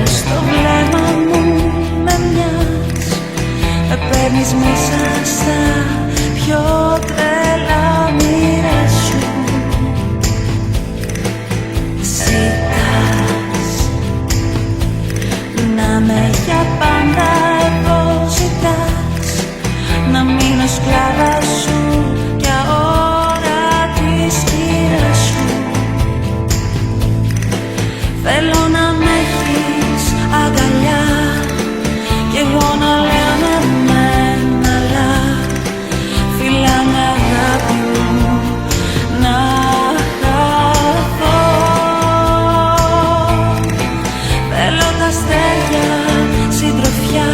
στο βλέμμα μου με μοιάς. Με παίρνεις μέσα στα πιο τρελά μοίρα σου. Ζητάς να με για πάντα εδώ, ζητάς να μείνω σκλάβα σου για ώρα της χείρας σου. Θέλω να με έχεις αγκαλιά κι εγώ να λέω με μένα, αλλά φιλά με αγάπη μου να χαθώ. Θέλω τα αστέρια συντροφιά